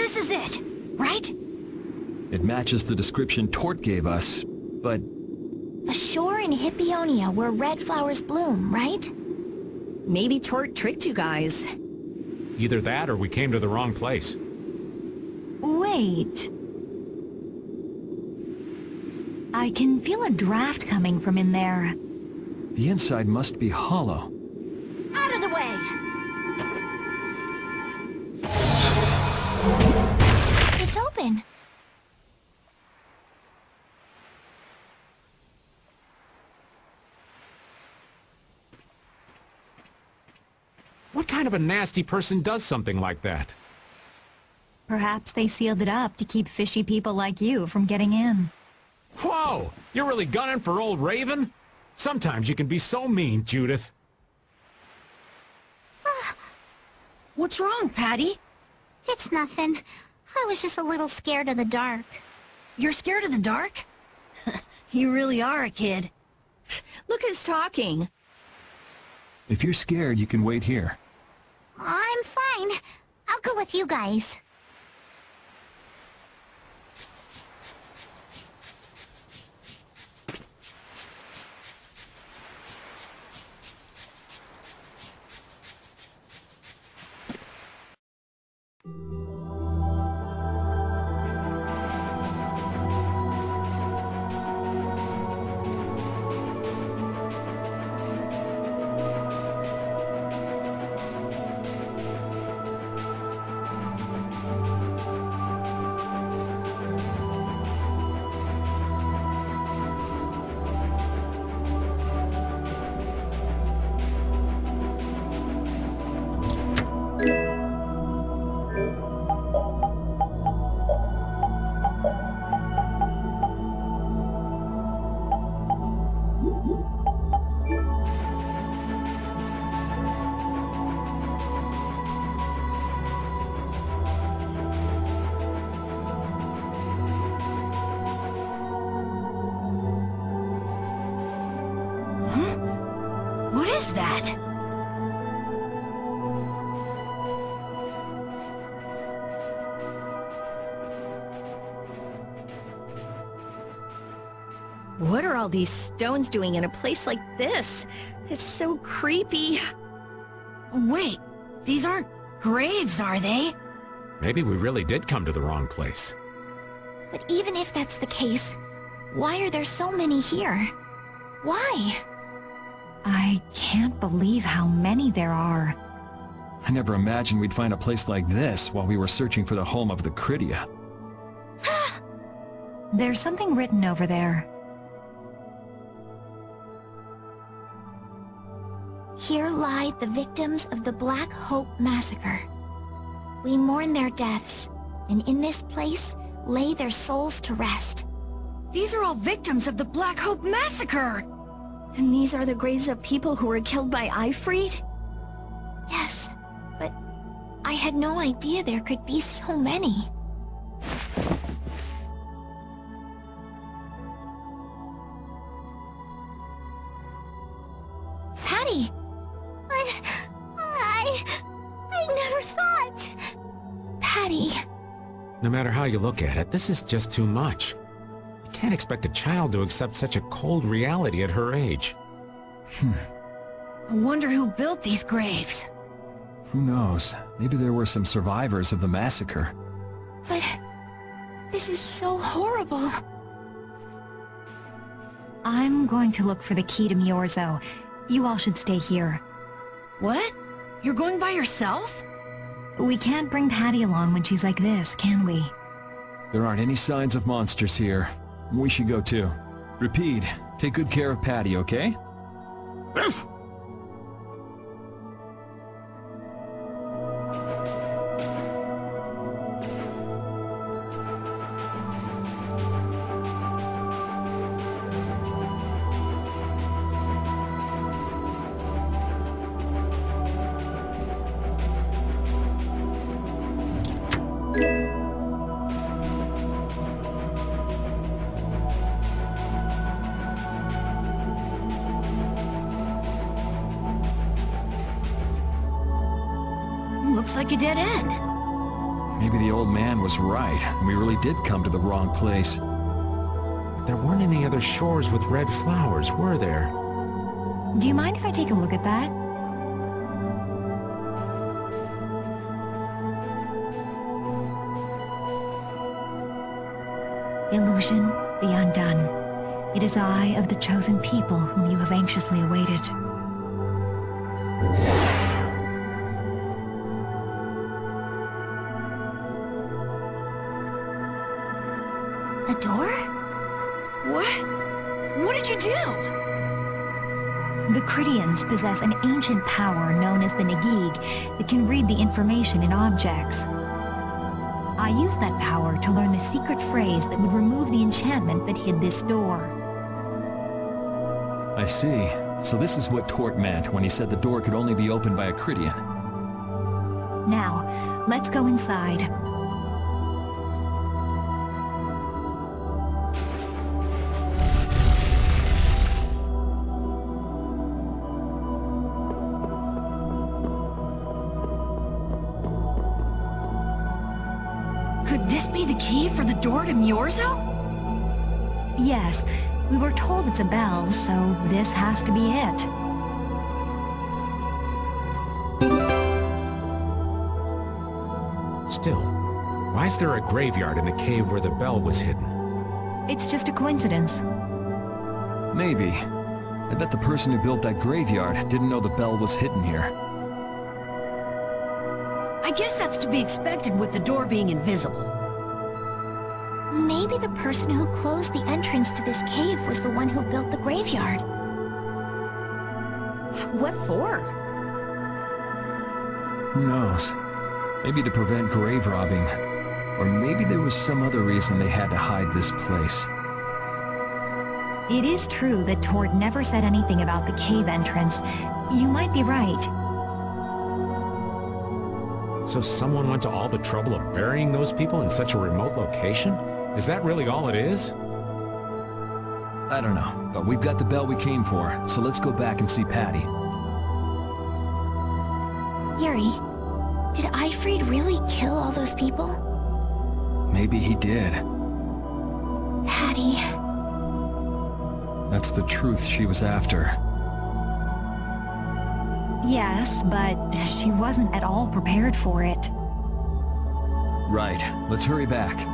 This is it, right? It matches the description Tort gave us, but... A shore in Hippionia where red flowers bloom, right? Maybe Tort tricked you guys. Either that or we came to the wrong place. Wait. I can feel a draft coming from in there. The inside must be hollow. Out of the way! It's open. What kind of a nasty person does something like that? Perhaps they sealed it up to keep fishy people like you from getting in. Whoa! You're really gunning for old Raven? Sometimes you can be so mean, Judith. What's wrong, Patty? It's nothing. I was just a little scared of the dark. You're scared of the dark? You really are a kid. Look who's talking. If you're scared, you can wait here. I'm fine. I'll go with you guys. What is that? What are all these stones doing in a place like this? It's so creepy. Wait, these aren't graves, are they? Maybe we really did come to the wrong place. But even if that's the case, why are there so many here? Why? I can't believe how many there are. I never imagined we'd find a place like this while we were searching for the home of the Krydia. There's something written over there. Here lie the victims of the Black Hope Massacre. We mourn their deaths, and in this place lay their souls to rest. These are all victims of the Black Hope Massacre! And these are the graves of people who were killed by Ifrit? Yes, but I had no idea there could be so many. Patty! I never thought. Patty! No matter how you look at it, this is just too much. You can't expect a child to accept such a cold reality at her age. I wonder who built these graves. Who knows? Maybe there were some survivors of the massacre. But this is so horrible. I'm going to look for the key to Miorzo. You all should stay here. What? You're going by yourself? We can't bring Patty along when she's like this, can we? There aren't any signs of monsters here. We should go too. Rapide, take good care of Patty, okay? Looks like a dead end. Maybe the old man was right, and we really did come to the wrong place. There weren't any other shores with red flowers, were there? Do you mind if I take a look at that? Illusion, be undone. It is I of the chosen people whom you have anxiously awaited. A door? What did you do? The Cridians possess an ancient power known as the Negig that can read the information in objects. I used that power to learn the secret phrase that would remove the enchantment that hid this door. I see. So this is what Tort meant when he said the door could only be opened by a Cridian. Now, let's go inside. Could this be the key for the door to Myorzo? Yes, we were told it's a bell, so this has to be it. Still, why is there a graveyard in the cave where the bell was hidden? It's just a coincidence. Maybe. I bet the person who built that graveyard didn't know the bell was hidden here. I guess that's to be expected with the door being invisible. Maybe the person who closed the entrance to this cave was the one who built the graveyard. What for? Who knows? Maybe to prevent grave robbing. Or maybe there was some other reason they had to hide this place. It is true that Tord never said anything about the cave entrance. You might be right. So someone went to all the trouble of burying those people in such a remote location? Is that really all it is? I don't know, but we've got the bell we came for, so let's go back and see Patty. Yuri, did Aifrid really kill all those people? Maybe he did. Patty... That's the truth she was after. Yes, but she wasn't at all prepared for it. Right, let's hurry back.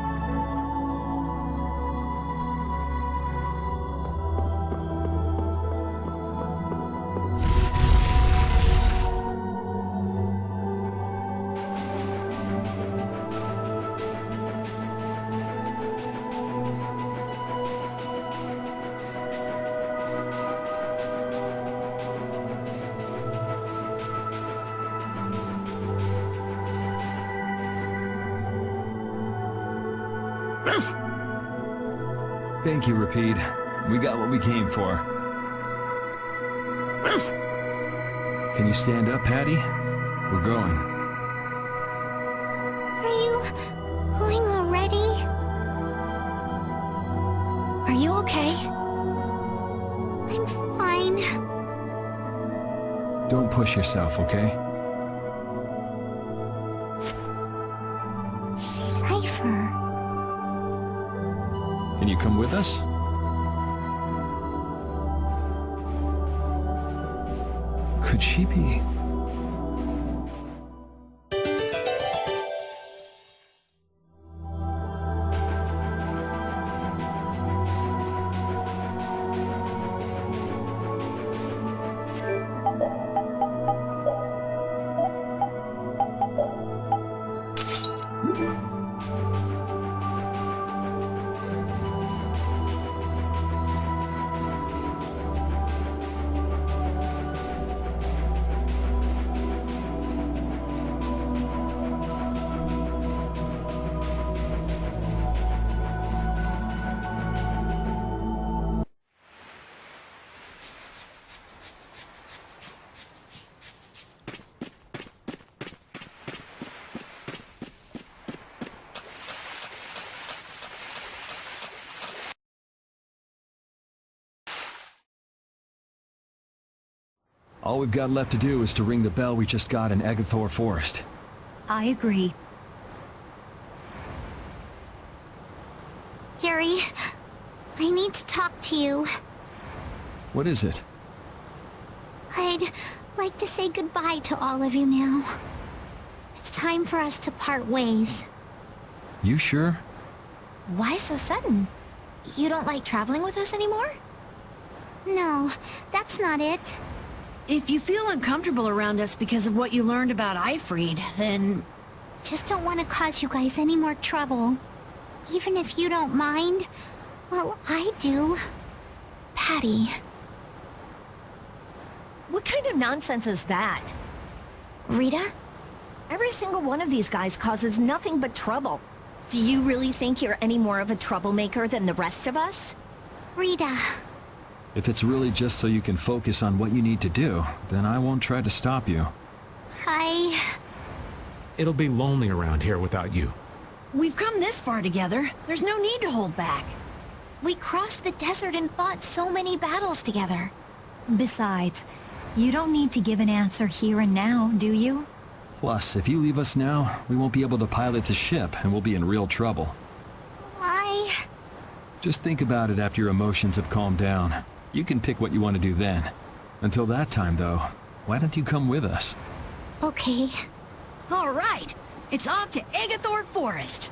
Thank you, Rapide. We got what we came for. Can you stand up, Patty? We're going. Are you going already? Are you okay? I'm fine. Don't push yourself, okay? Cypher. Can you come with us? Could she be? All we've got left to do is to ring the bell we just got in Agathor Forest. I agree. talk to you. What is it? I'd like to say goodbye to all of you now. It's time for us to part ways. You sure? Why so sudden? You don't like traveling with us anymore? No, that's not it. If you feel uncomfortable around us because of what you learned about Ifried, then... Just don't want to cause you guys any more trouble. Even if you don't mind. Well, I do. Patty, What kind of nonsense is that? Rita? Every single one of these guys causes nothing but trouble. Do you really think you're any more of a troublemaker than the rest of us? Rita, If it's really just so you can focus on what you need to do, then I won't try to stop you. It'll be lonely around here without you. We've come this far together. There's no need to hold back. We crossed the desert and fought so many battles together. Besides, you don't need to give an answer here and now, do you? Plus, if you leave us now, we won't be able to pilot the ship and we'll be in real trouble. Just think about it after your emotions have calmed down. You can pick what you want to do then. Until that time, though, why don't you come with us? Okay. All right, it's off to Agathor Forest.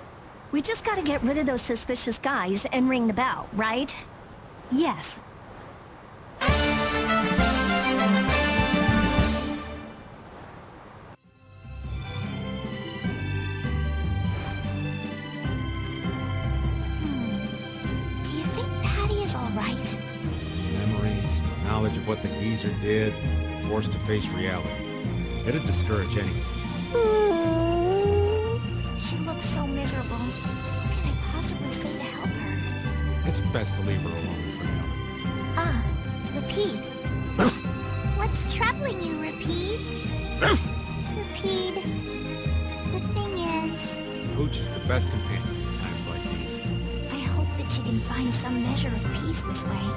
We just gotta get rid of those suspicious guys and ring the bell, right? Yes. Do you think Patty is all right? Memories, knowledge of what the geezer did, forced to face reality. It'd discourage anyone. She looks so miserable. What can I possibly say to help her? It's best to leave her alone for now. Rapide. What's troubling you, Rapide? Rapide. The thing is... Hooch is the best companion in times like these. I hope that she can find some measure of peace this way.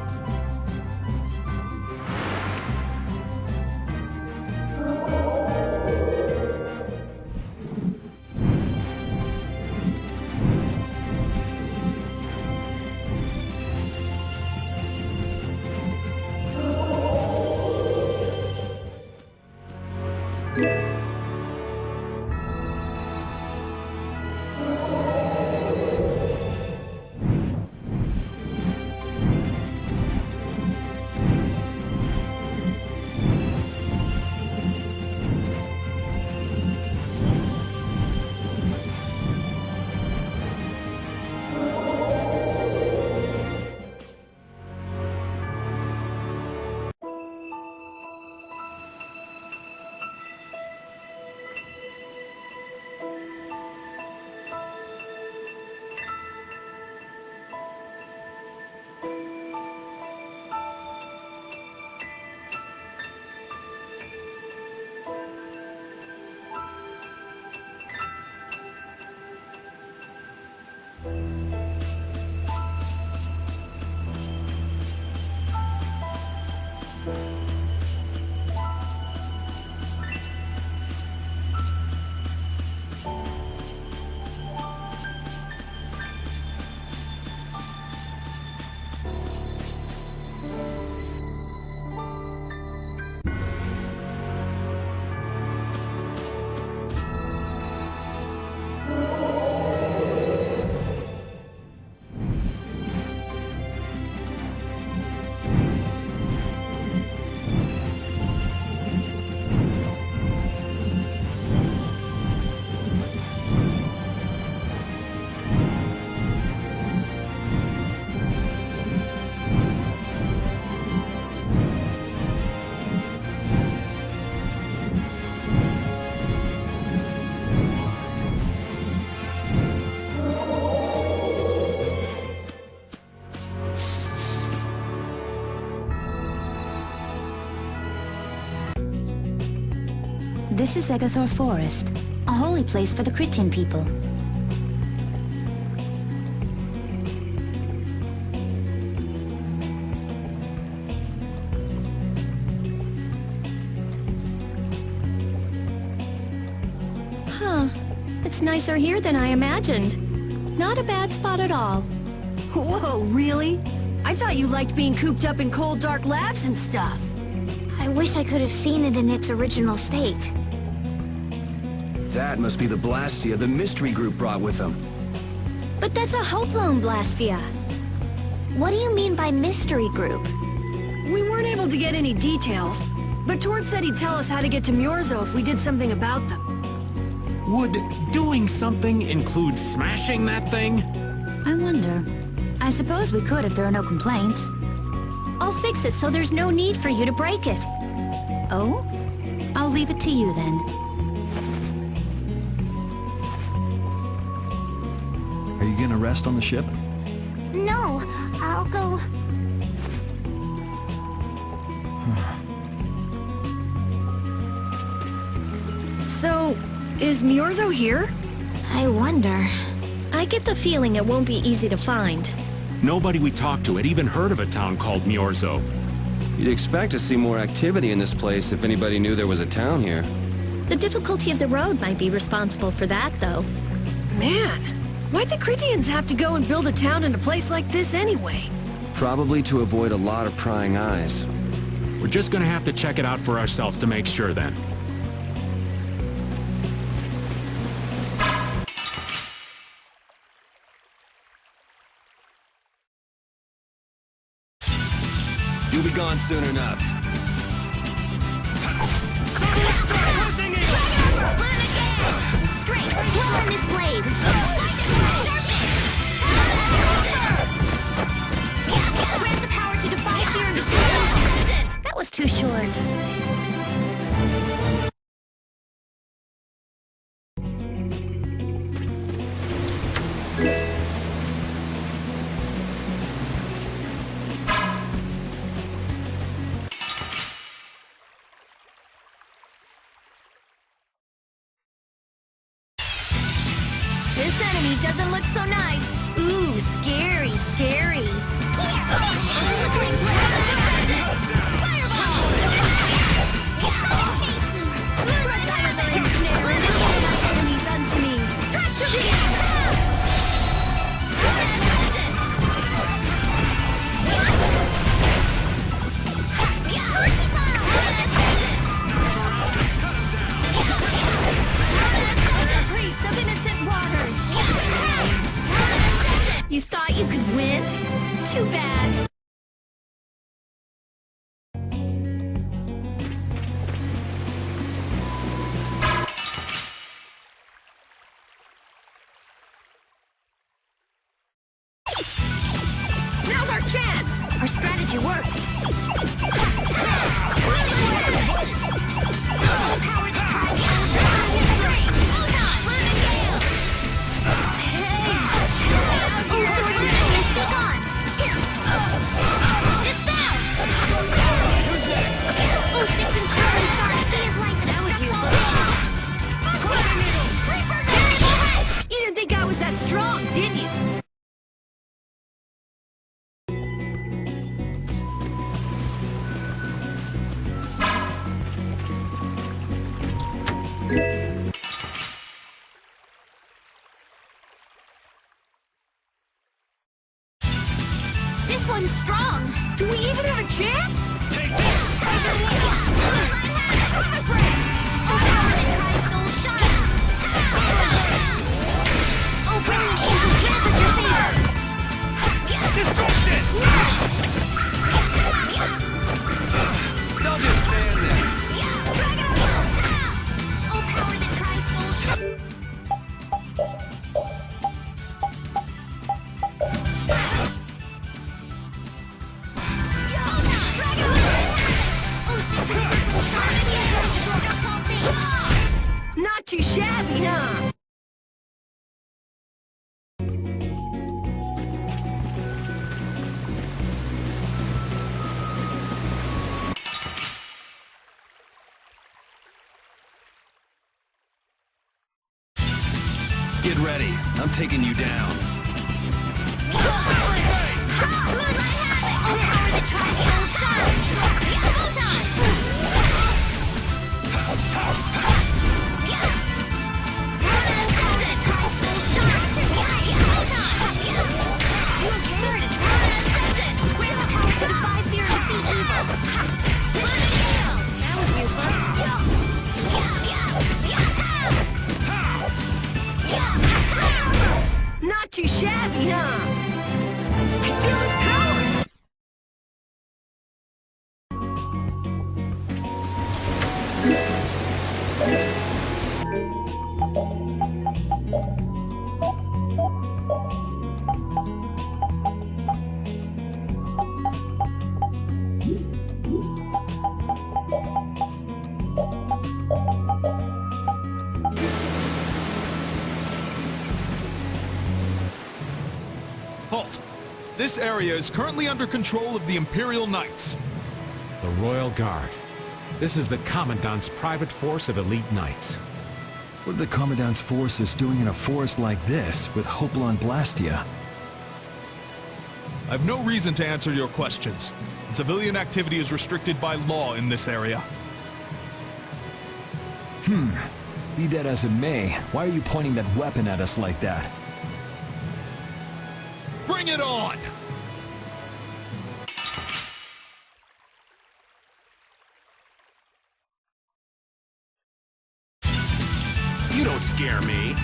This is Agathor Forest, a holy place for the Critian people. Huh. It's nicer here than I imagined. Not a bad spot at all. Whoa, really? I thought you liked being cooped up in cold, dark labs and stuff. I wish I could have seen it in its original state. That must be the Blastia the mystery group brought with them. But that's a Hope Loan Blastia. What do you mean by mystery group? We weren't able to get any details, but Tord said he'd tell us how to get to Myorzo if we did something about them. Would doing something include smashing that thing? I wonder. I suppose we could if there are no complaints. I'll fix it so there's no need for you to break it. Oh? I'll leave it to you then. Are you gonna rest on the ship? No, I'll go... So, is Myorzo here? I wonder... I get the feeling it won't be easy to find. Nobody we talked to had even heard of a town called Myorzo. You'd expect to see more activity in this place if anybody knew there was a town here. The difficulty of the road might be responsible for that, though. Man, why'd the Critians have to go and build a town in a place like this anyway? Probably to avoid a lot of prying eyes. We're just gonna have to check it out for ourselves to make sure then. You'll be gone soon enough. Straight! Pull on this blade! Grant the power to defy fear and defeat. That was too short. This enemy doesn't look so nice. Ooh, scary, scary. Enemies unto me. Priest of innocent waters. You thought you could win? Too bad. Now's our chance! Our strategy worked. You didn't think I was that strong, did you? This one's strong. Do we even have a chance? Take this! Oh, brilliant angels, grant us your favor! Destruction! They'll just stand there. Oh, power that tries souls. Not too shabby, huh? Get ready. I'm taking you down. Sorry to This area is currently under control of the Imperial Knights. The Royal Guard. This is the Commandant's private force of elite knights. What are the Commandant's forces doing in a forest like this with Hoplon Blastia? I have no reason to answer your questions. Civilian activity is restricted by law in this area. Be that as it may, why are you pointing that weapon at us like that? Bring it on! You don't scare me.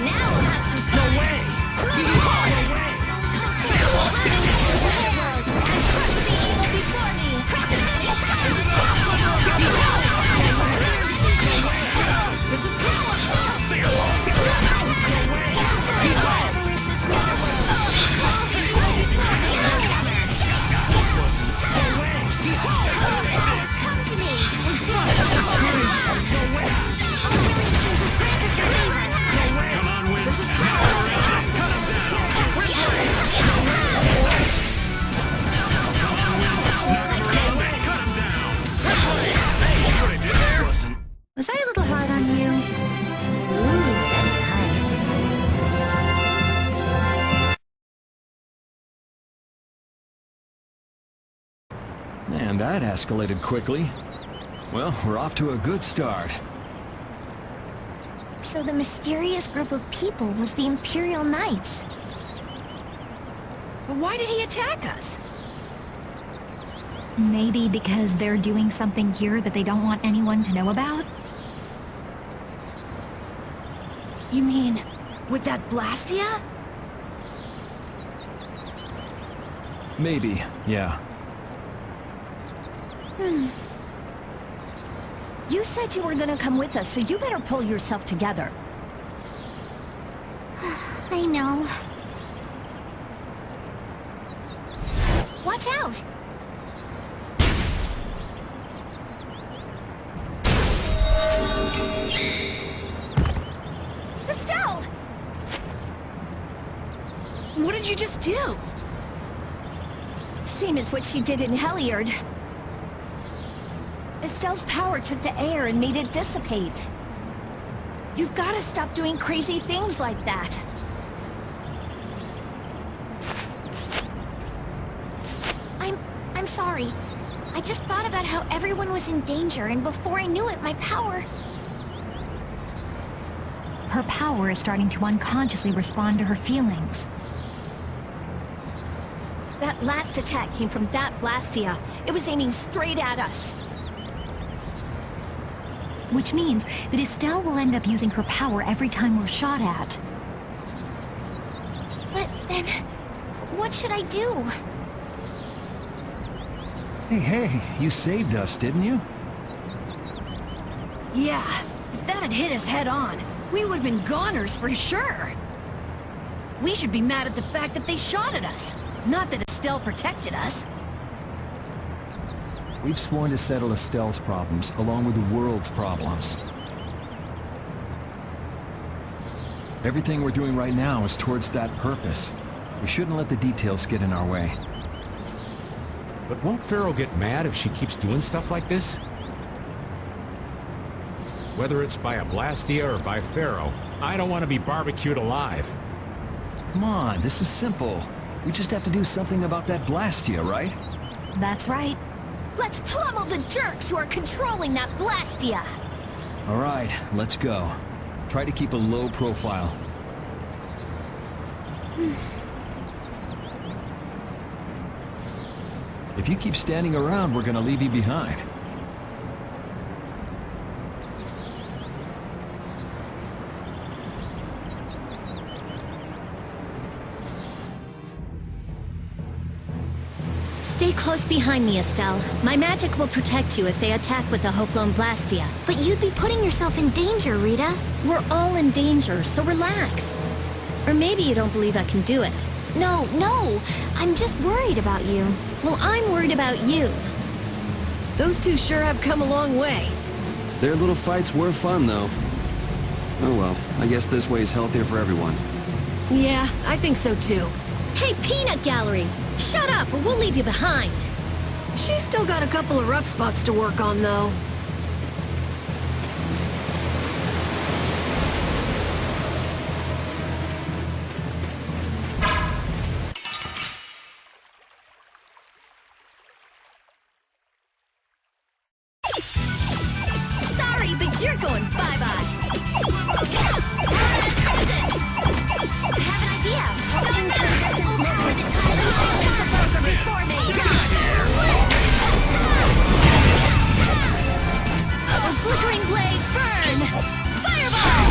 Now we'll have some fun. No way! Crush the evil before me. This is come to me. Come on, win. This is Was I a little hard on you? Ooh, that's nice. Man, that escalated quickly. Well, we're off to a good start. So the mysterious group of people was the Imperial Knights. But why did he attack us? Maybe because they're doing something here that they don't want anyone to know about? You mean, with that Blastia? Maybe, yeah. You said you were gonna come with us, so you better pull yourself together. I know. Watch out! Estelle! What did you just do? Same as what she did in Heliard. Estelle's power took the air and made it dissipate. You've got to stop doing crazy things like that. I'm sorry. I just thought about how everyone was in danger, and before I knew it, my power... Her power is starting to unconsciously respond to her feelings. That last attack came from that Blastia. It was aiming straight at us. Which means that Estelle will end up using her power every time we're shot at. But then... what should I do? Hey, you saved us, didn't you? Yeah, if that had hit us head on, we would have been goners for sure. We should be mad at the fact that they shot at us, not that Estelle protected us. We've sworn to settle Estelle's problems along with the world's problems. Everything we're doing right now is towards that purpose. We shouldn't let the details get in our way. But won't Pharaoh get mad if she keeps doing stuff like this? Whether it's by a Blastia or by Pharaoh, I don't want to be barbecued alive. Come on, this is simple. We just have to do something about that Blastia, right? That's right. Let's pummel the jerks who are controlling that Blastia! All right, let's go. Try to keep a low profile. If you keep standing around, we're gonna leave you behind. Stay close behind me, Estelle. My magic will protect you if they attack with the Hoplon Blastia. But you'd be putting yourself in danger, Rita. We're all in danger, so relax. Or maybe you don't believe I can do it. No, I'm just worried about you. Well, I'm worried about you. Those two sure have come a long way. Their little fights were fun, though. Oh well, I guess this way is healthier for everyone. Yeah, I think so too. Hey, Peanut Gallery! Shut up, or we'll leave you behind! She's still got a couple of rough spots to work on, though. Sorry, but you're going bye-bye! I have an idea. Going just in powers. The before me. A flickering blaze, burn! Fireball!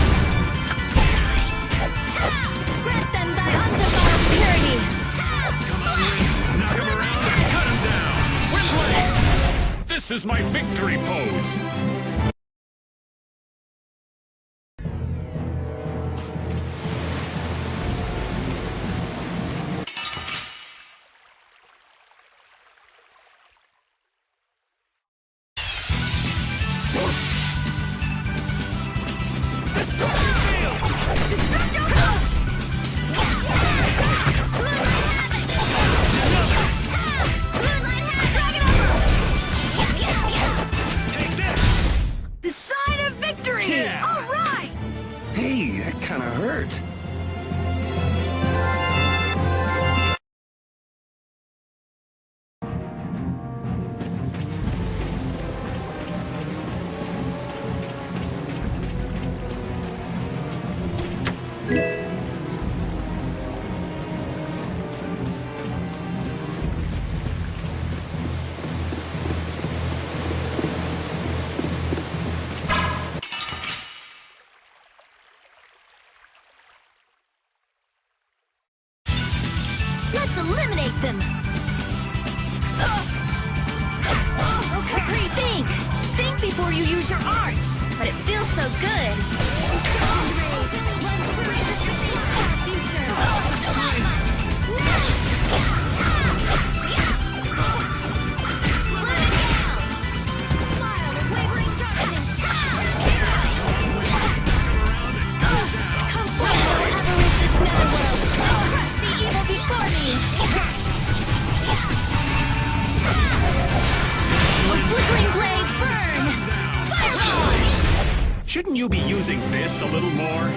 Grant them thy undefiled purity! Knock him around and cut him down! Windblade! This is my victory pose! The sign of victory! Yeah. All right! Hey, that kinda hurt. Let's eliminate them! Okay, think! Think before you use your arts! But it feels so good! Smile of wavering darkness! Come forward, avaricious netherworld! Crush the evil before me! A flickering blaze, burn! Fireball! Shouldn't you be using this a little more?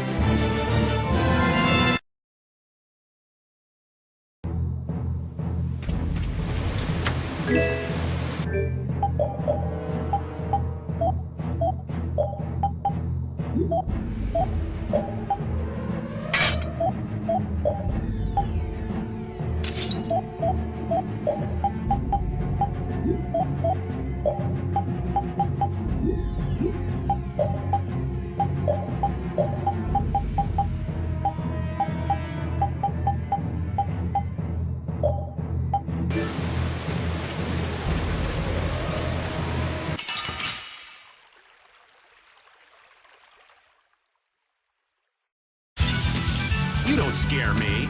You don't scare me.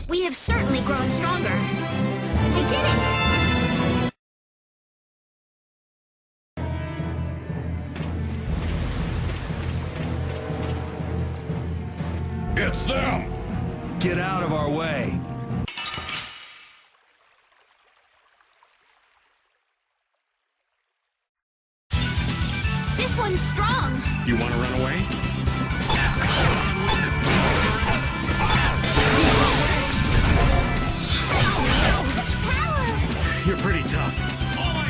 We have certainly grown stronger. I did it! It's them! Get out of our way. This one's strong! You want to run away? Such power! You're pretty tough. All my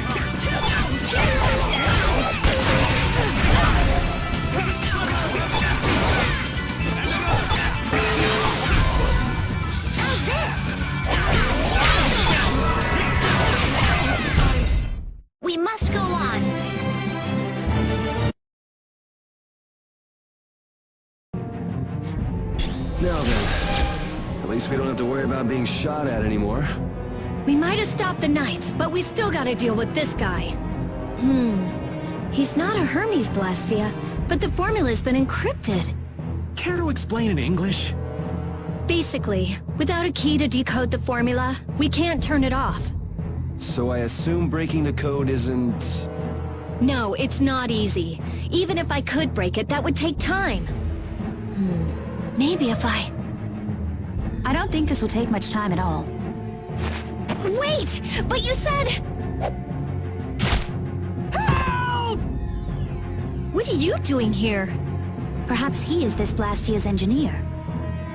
How's this? We must go on. Now then, at least we don't have to worry about being shot at anymore. We might have stopped the Knights, but we still gotta deal with this guy. He's not a Hermes Blastia, but the formula's been encrypted. Care to explain in English? Basically, without a key to decode the formula, we can't turn it off. So I assume breaking the code isn't... No, it's not easy. Even if I could break it, that would take time. Maybe if I... I don't think this will take much time at all. Wait! But you said... Help! What are you doing here? Perhaps he is this Blastia's engineer.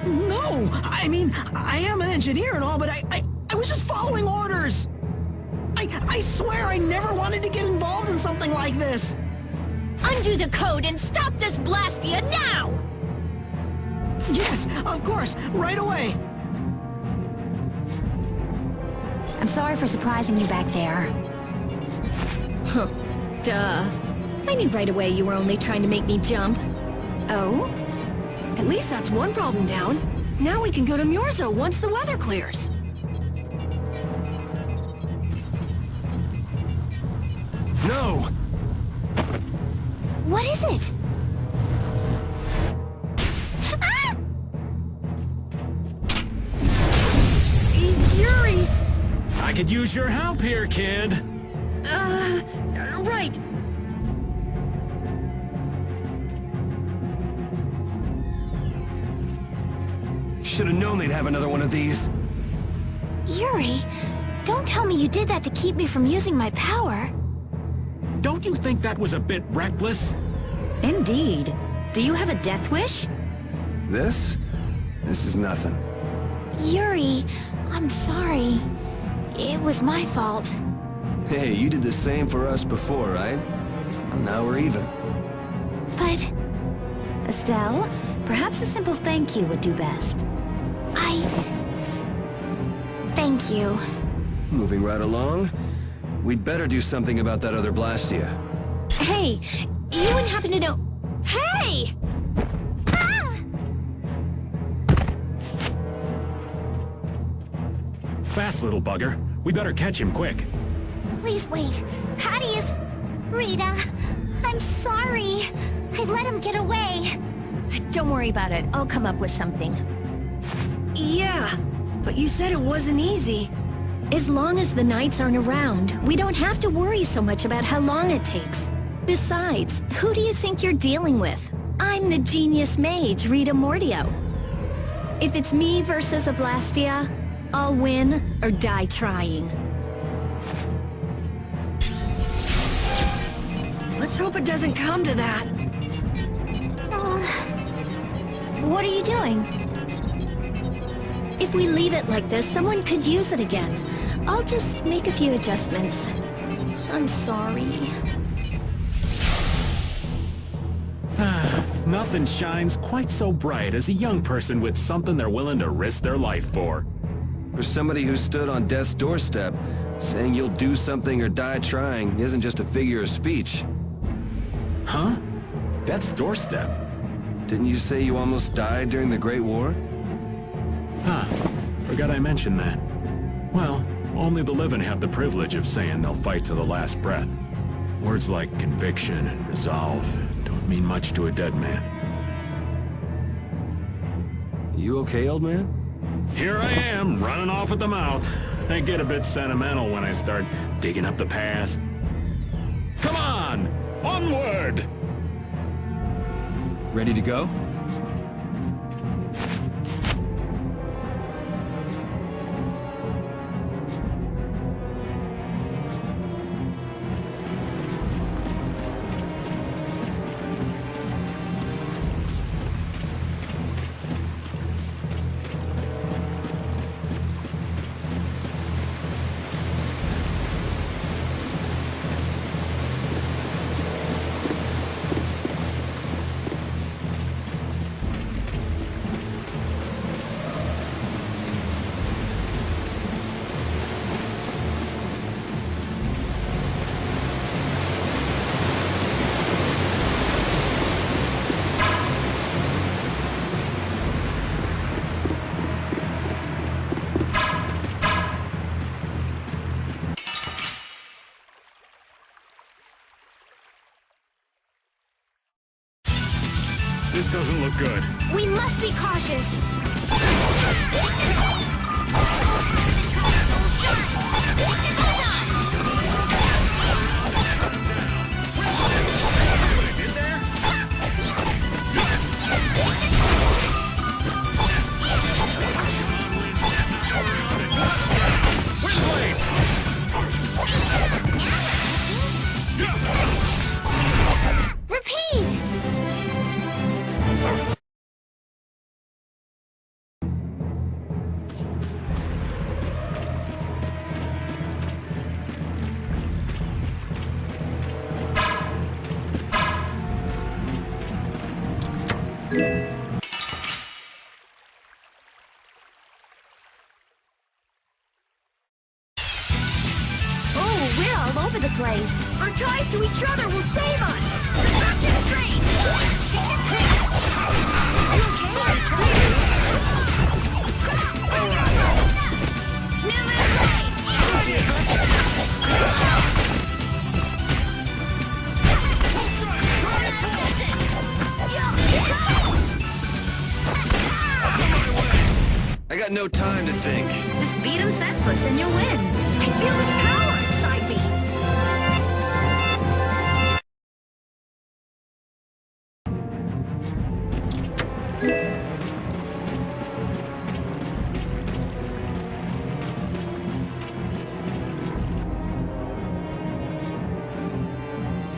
No! I mean, I am an engineer and all, but I was just following orders! I swear I never wanted to get involved in something like this! Undo the code and stop this Blastia now! Yes, of course, right away! I'm sorry for surprising you back there. Huh. Duh. I knew right away you were only trying to make me jump. Oh? At least that's one problem down. Now we can go to Myorzo once the weather clears. No! What is it? Ah! Yuri! I could use your help here, kid. Right. Should've known they'd have another one of these. Yuri, don't tell me you did that to keep me from using my power. Don't you think that was a bit reckless? Indeed. Do you have a death wish? This? This is nothing. Yuri, I'm sorry. It was my fault. Hey, you did the same for us before, right? Now we're even. But Estelle, perhaps a simple thank you would do best. Thank you. Moving right along, we'd better do something about that other Blastia. Hey, you wouldn't happen to know... Hey! Fast, little bugger. We better catch him quick. Please wait. Patty's... Rita, I'm sorry. I let him get away. Don't worry about it. I'll come up with something. Yeah, but you said it wasn't easy. As long as the knights aren't around, we don't have to worry so much about how long it takes. Besides, who do you think you're dealing with? I'm the genius mage, Rita Mordio. If it's me versus a Blastia, I'll win or die trying. Let's hope it doesn't come to that. What are you doing? If we leave it like this, someone could use it again. I'll just make a few adjustments. I'm sorry. Nothing shines quite so bright as a young person with something they're willing to risk their life for. For somebody who stood on death's doorstep, saying you'll do something or die trying isn't just a figure of speech. Huh? Death's doorstep? Didn't you say you almost died during the Great War? Huh. Forgot I mentioned that. Well, only the living have the privilege of saying they'll fight to the last breath. Words like conviction and resolve don't mean much to a dead man. You okay, old man? Here I am, running off at the mouth. I get a bit sentimental when I start digging up the past. Come on! Onward! Ready to go? This doesn't look good. We must be cautious. All over the place. Our ties to each other will save us! Destruction Strain! I got no time to think. Just beat him senseless and you'll win. I feel his power inside me!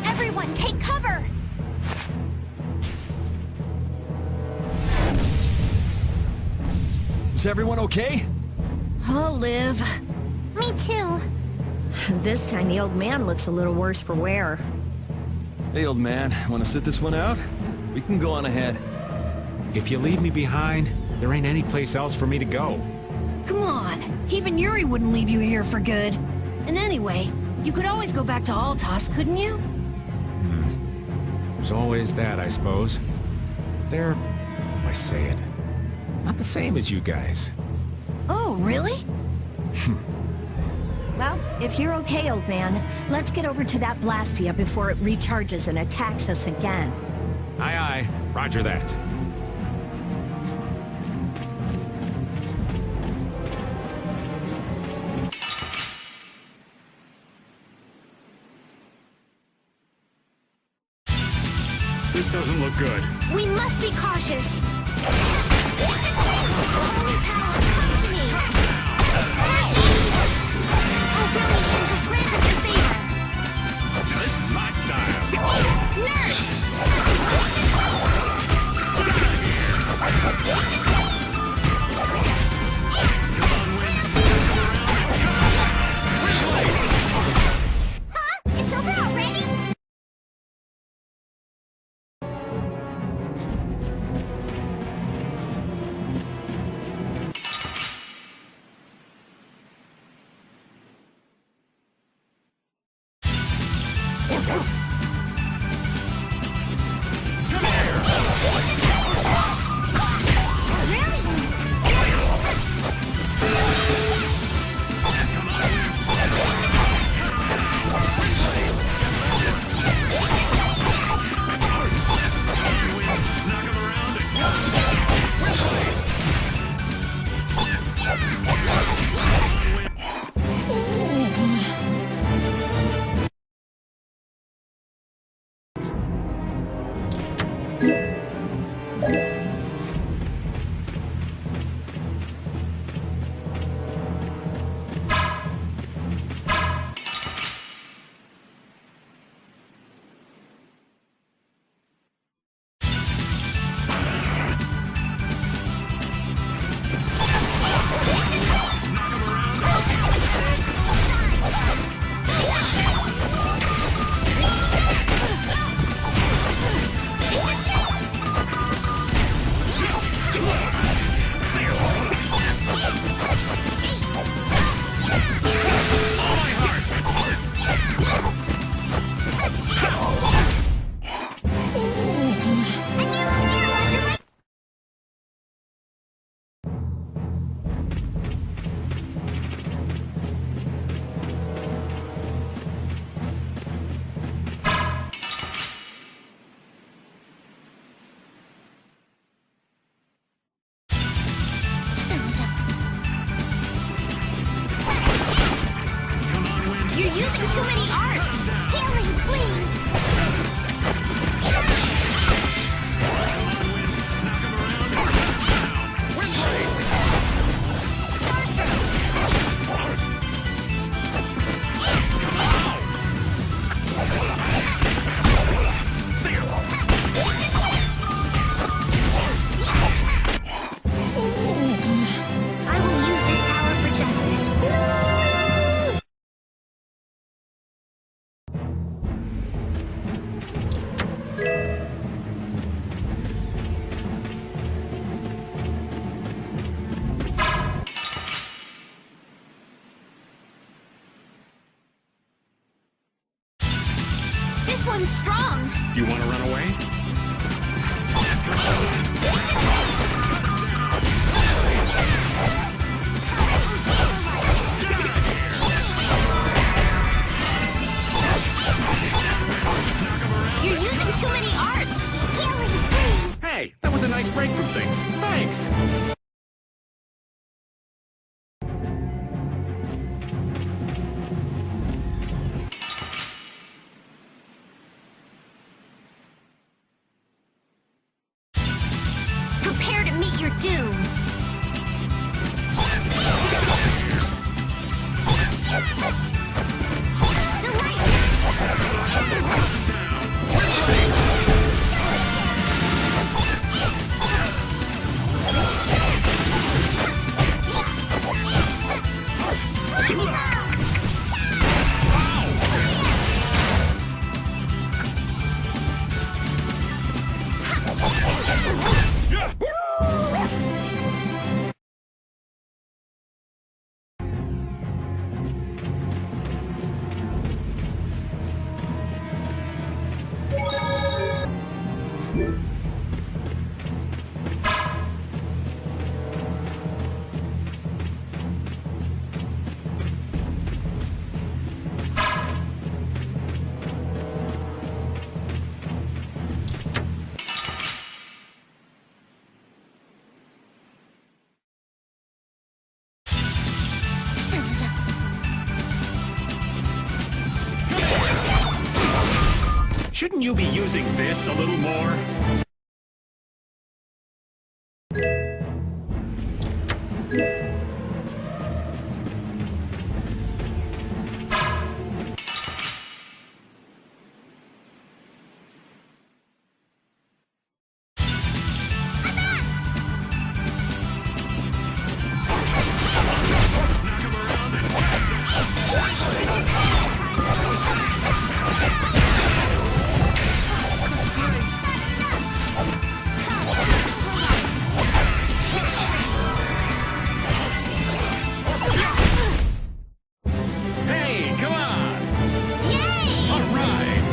Everyone, take cover! Is everyone okay? I'll live. Me too. This time the old man looks a little worse for wear. Hey, old man, want to sit this one out? We can go on ahead. If you leave me behind, there ain't any place else for me to go. Come on, even Yuri wouldn't leave you here for good. And anyway, you could always go back to Altos, couldn't you? There's always that, I suppose. They're, how do I say it, not the same as you guys. Oh, really? Well, if you're okay, old man, let's get over to that Blastia before it recharges and attacks us again. Aye, aye. Roger that. This doesn't look good. We must be cautious. Holy power, come to me. Oh, brilliant angels, grant us your favor. This is my style. Nurse! Huh? It's over already? using too many arts! Healing, please! I will use this power for justice. This one's strong. You want to run away? You're using too many arts. Healing, please. Hey, that was a nice break from things. Thanks. Prepare to meet your doom. Shouldn't you be using this a little more? Hey, come on! Yay! All right!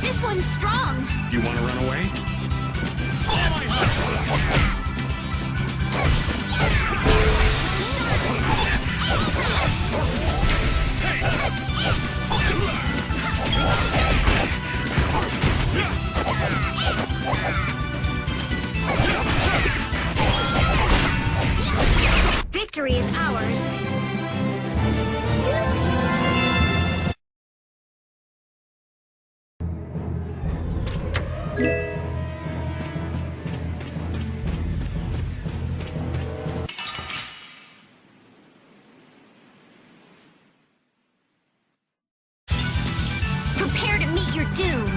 This one's strong. You want to run away? Victory is ours. Prepare to meet your doom.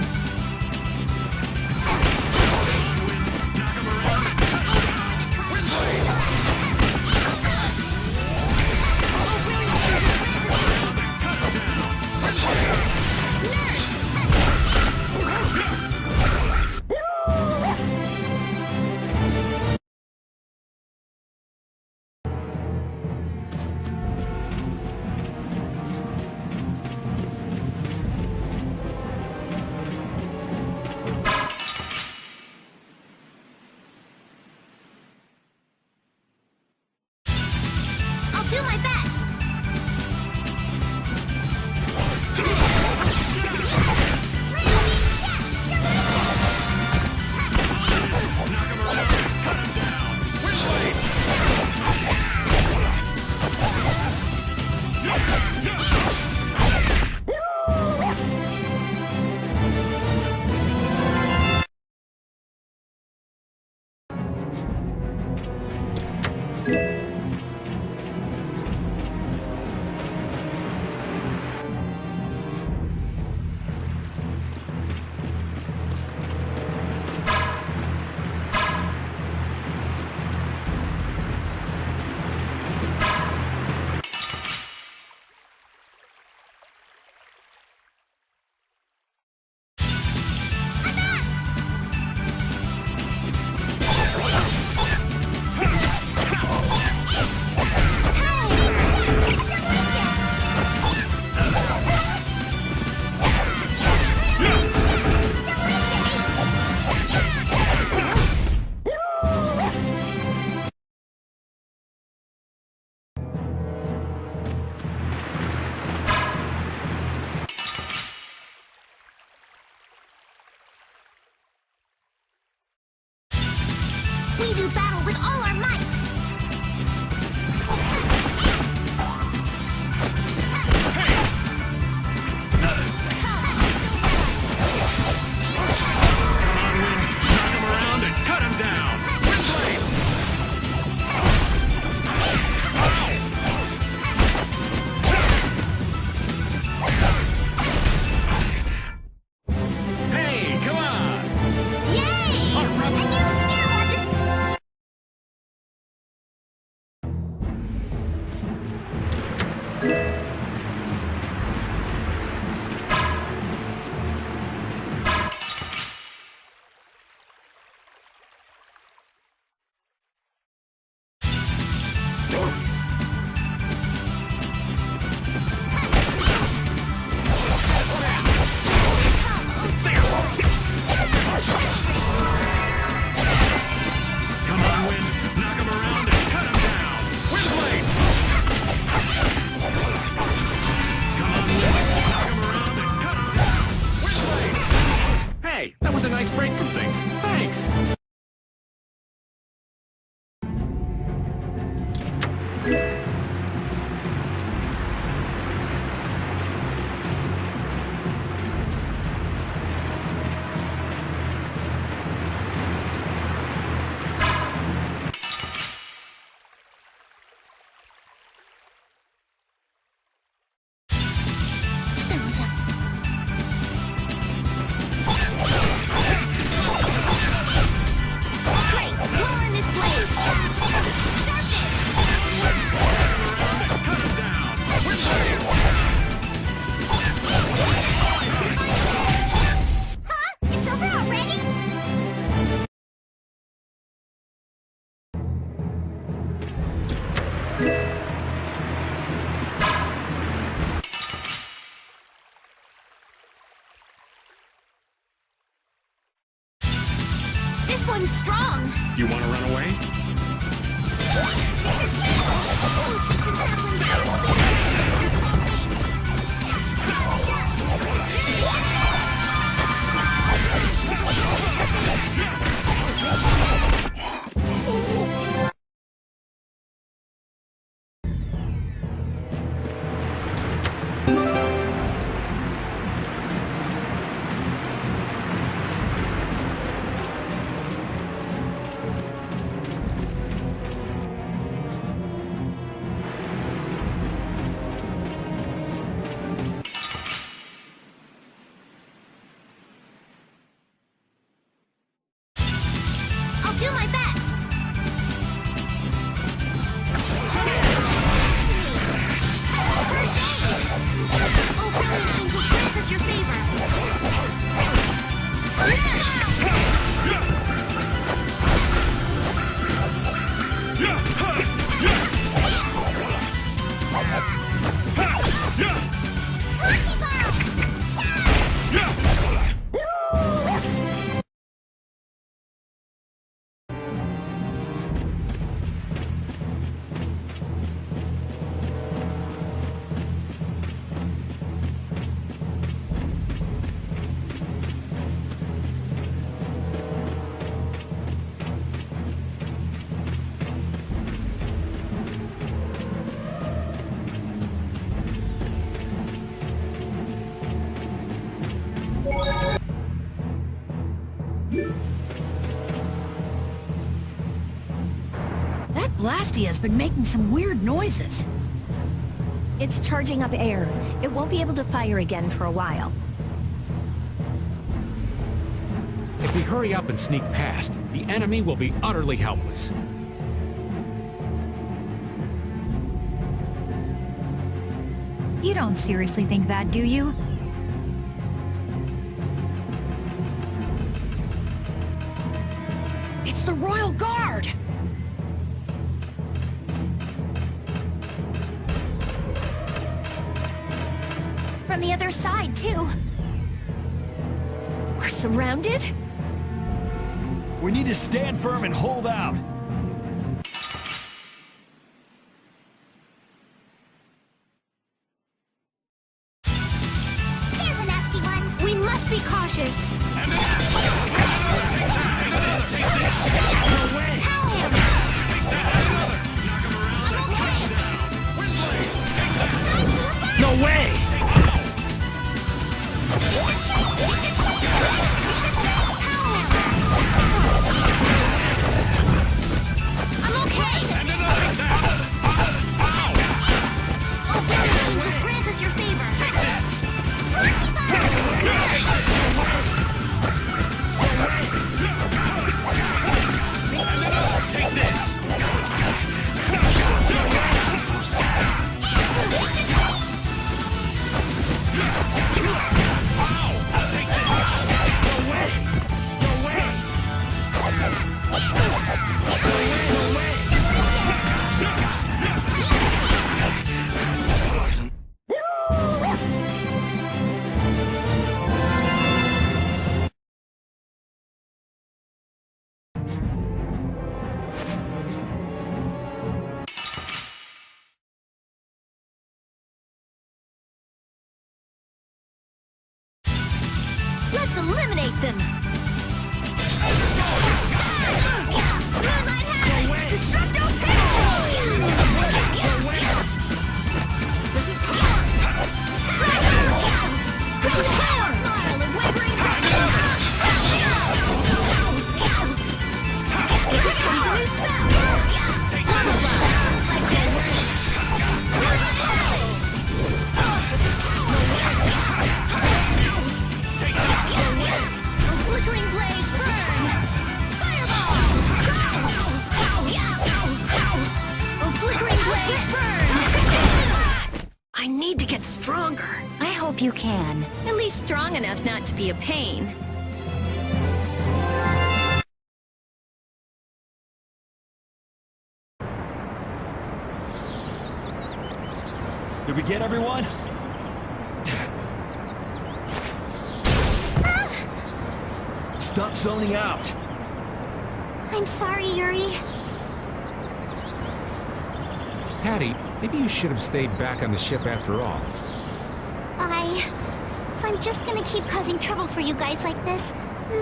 do battle with all our might! That was a nice break from things. Thanks! This one's strong! You want to run away? I'll do my best! First aid! Oh, brilliant angels, grant us your favor! Lucky Ball! That Blastia's been making some weird noises. It's charging up air. It won't be able to fire again for a while. If we hurry up and sneak past, the enemy will be utterly helpless. You don't seriously think that, do you? It's the Royal Guard! From the other side, too. We're surrounded? We need to stand firm and hold out. There's a nasty one! We must be cautious. Howell! No way! I'm okay! And another down! Oh, Billy, just grant us your favor. Take this! Take this! Let's eliminate them! Destructo This is power! This is power! Smile and wavering This is poison spell! Flickering blaze burn! Fireball! Oh, flickering blaze burn! I need to get stronger. I hope you can. At least strong enough not to be a pain. Did we get everyone? Stop zoning out. I'm sorry, Yuri. Patty, maybe you should have stayed back on the ship after all. If I'm just gonna keep causing trouble for you guys like this,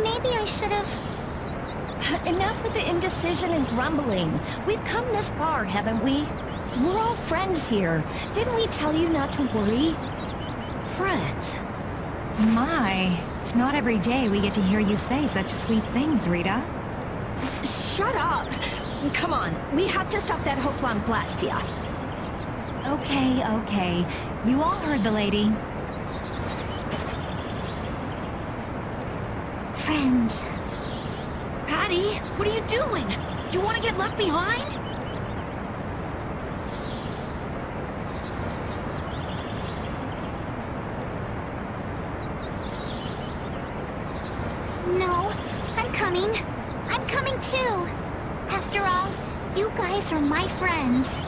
maybe I should have... Enough with the indecision and grumbling. We've come this far, haven't we? We're all friends here. Didn't we tell you not to worry? Friends? My, it's not every day we get to hear you say such sweet things, Rita. Shut up! Come on, we have to stop that Hoplan Blastia. Okay, okay. You all heard the lady. Friends. Patty, what are you doing? Do you want to get left behind? No, I'm coming. I'm coming too. After all, you guys are my friends.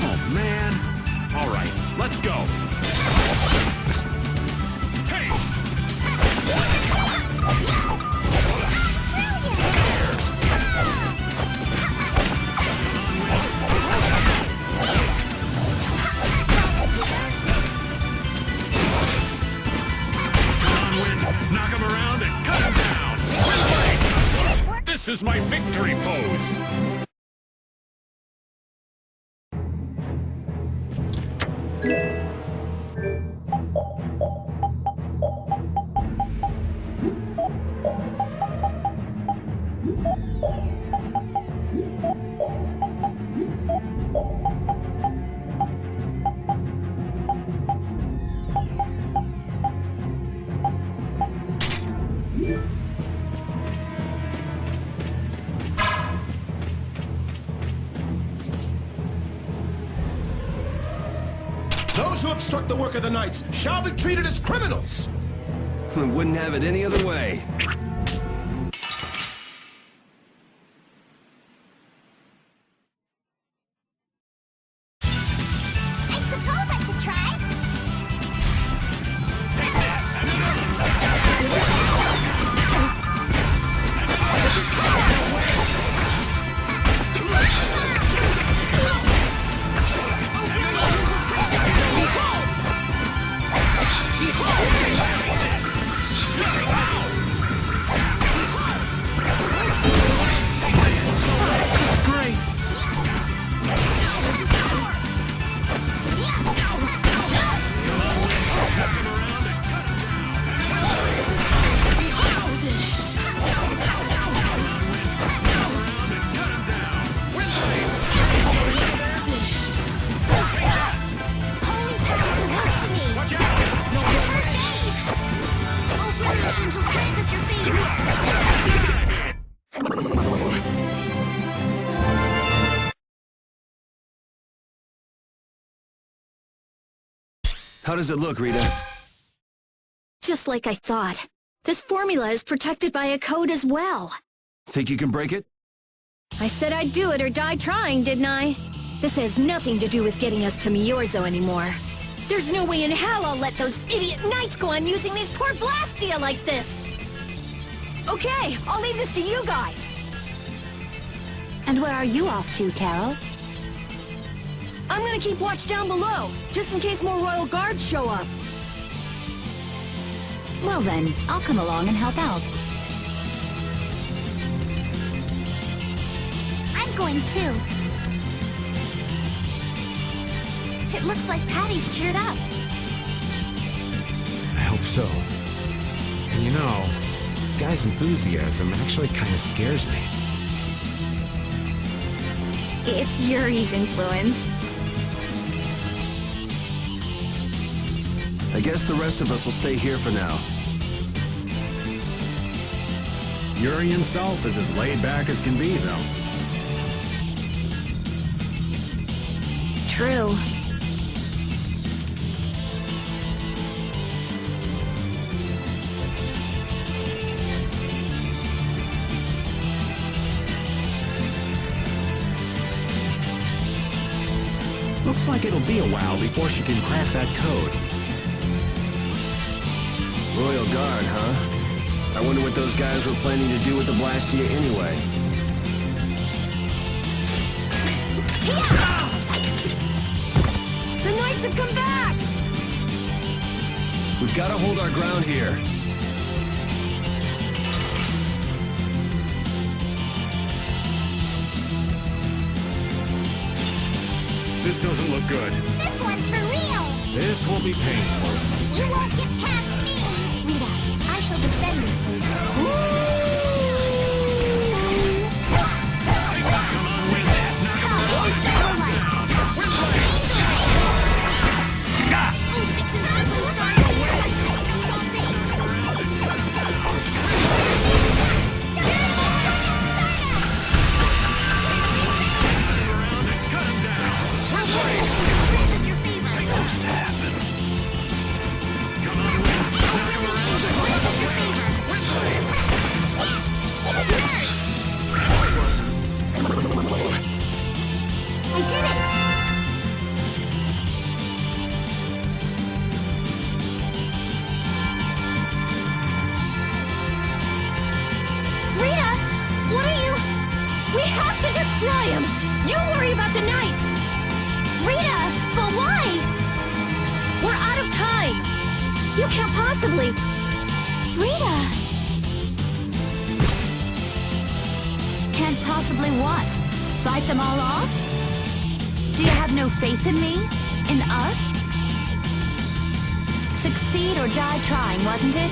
Oh, man. All right, let's go. Hey! Knock him around and cut him down! This is my victory pose! Those who obstruct the work of the Knights shall be treated as criminals! Wouldn't have it any other way. I suppose I could try. How does it look, Rita? Just like I thought. This formula is protected by a code as well. Think you can break it? I said I'd do it or die trying, didn't I? This has nothing to do with getting us to Miorzo anymore. There's no way in hell I'll let those idiot knights go on using these poor Blastia like this! Okay, I'll leave this to you guys. And where are you off to, Carol? I'm gonna keep watch down below, just in case more Royal Guards show up. Well then, I'll come along and help out. I'm going too. It looks like Patty's cheered up. I hope so. And you know, guy's enthusiasm actually kind of scares me. It's Yuri's influence. I guess the rest of us will stay here for now. Yuri himself is as laid back as can be, though. True. Looks like it'll be a while before she can crack that code. Royal Guard, huh? I wonder what those guys were planning to do with the Blastia anyway. The Knights have come back! We've got to hold our ground here. This doesn't look good. This one's for real! This will be painful. You won't get past me! Rita, I shall defend this place. You worry about the Knights! Rita, but why? We're out of time! You can't possibly... Rita! Can't possibly what? Fight them all off? Do you have no faith in me? In us? Succeed or die trying, wasn't it?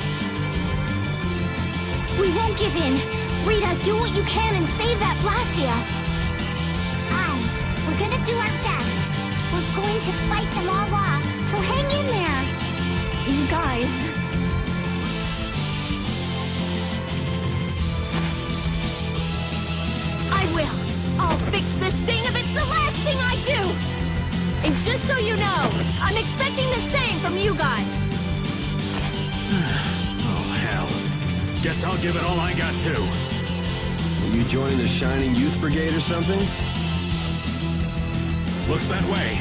We won't give in. Rita, do what you can and save that Blastia. We're gonna do our best. We're going to fight them all off, so hang in there. You guys... I will. I'll fix this thing if it's the last thing I do. And just so you know, I'm expecting the same from you guys. Oh, hell. Guess I'll give it all I got, too. Will you join the Shining Youth Brigade or something? Looks that way.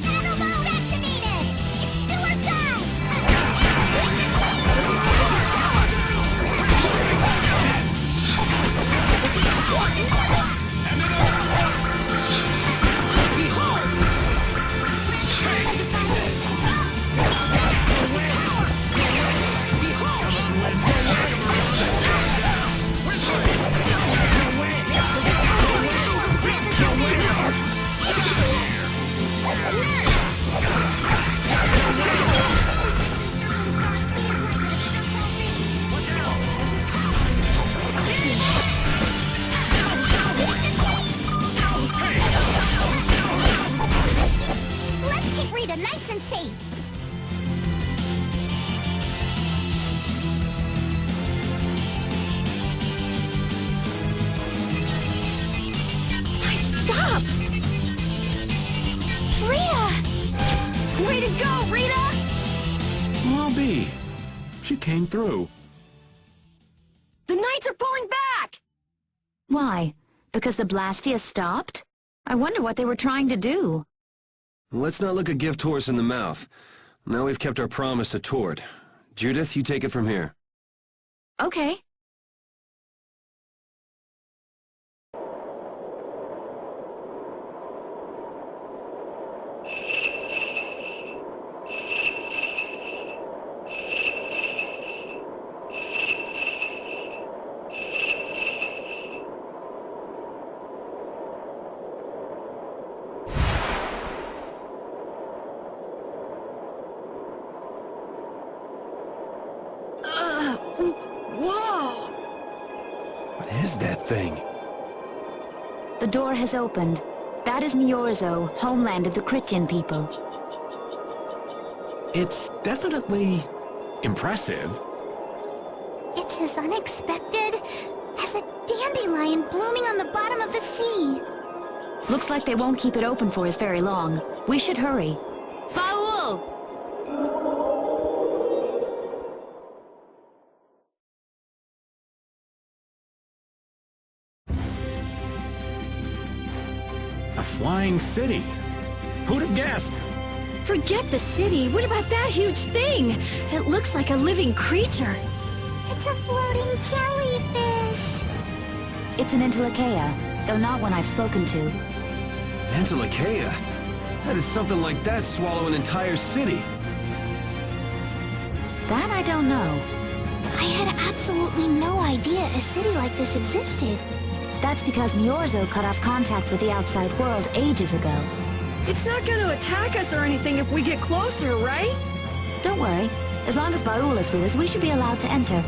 Battle mode activated! It's do or die! Behold! She came through. The Knights are pulling back! Why? Because the Blastia stopped? I wonder what they were trying to do. Let's not look a gift horse in the mouth. Now we've kept our promise to Tord. Judith, you take it from here. Okay. Whoa! What is that thing? The door has opened. That is Miorzo, homeland of the Chrétien people. It's definitely impressive. It's as unexpected as a dandelion blooming on the bottom of the sea. Looks like they won't keep it open for us very long. We should hurry. Baul! A flying city. Who'd have guessed? Forget the city. What about that huge thing? It looks like a living creature. It's a floating jellyfish. It's an Entelekea, though not one I've spoken to. Entelekea? How did something like that swallow an entire city? That I don't know. I had absolutely no idea a city like this existed. That's because Miorzo cut off contact with the outside world ages ago. It's not gonna attack us or anything if we get closer, right? Don't worry. As long as Baul is with us, we should be allowed to enter.